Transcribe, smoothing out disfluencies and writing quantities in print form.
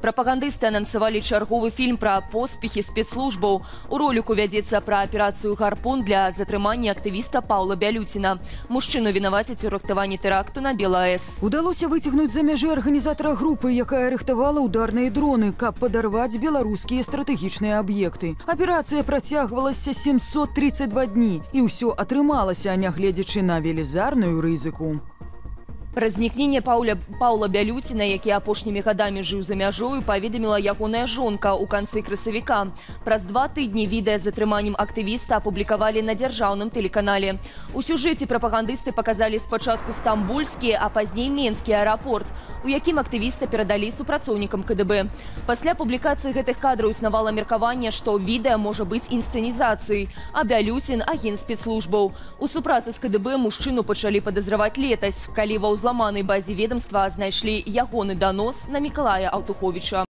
Прапагандысты анансавалі чарговы фільм пра поспехі спецслужбаў. У роліку вядзецца пра аперацыю «Гарпун» для затрымання актывіста Паўла Бялюціна. Мужчыну вінавацяць у рыхтаванні тэракту на БелАЭС. Удалося выцягнуць за мяжы арганізатара групы, якая рыхтавала ударныя дроны, каб падарваць беларускія стратэгічныя аб'екты. Аперацыя працягвалася 732 дні, і ўсё атрымалася, нягледзячы на велізарную рызыку. Пра знікненне Паўла Бялюціна, які апошнімі гадамі жыў за мяжою, паведаміла ягоная жонка ў канцы красавіка. Праз 2 тыдні відэа з затрыманнем актывіста апублікавалі на дзяржаўным тэлеканале. У сюжэце прапагандысты паказалі спачатку стамбульскі, а пазней менскі аэрапорт, у якім актывіста перадалі супрацоўнікам КДБ. Пасля публікацыі гэтых кадраў існавала меркаванне, што відэа можа быць інсцэнізацыяй, а Бялюцін – агент спецслужбаў. У супрацы з КДБ мужчыну пачалі падазраваць летась, калі ва ўзламанай базе ведомства знайшлі ягоны данос на Мікалая Аўтуховіча.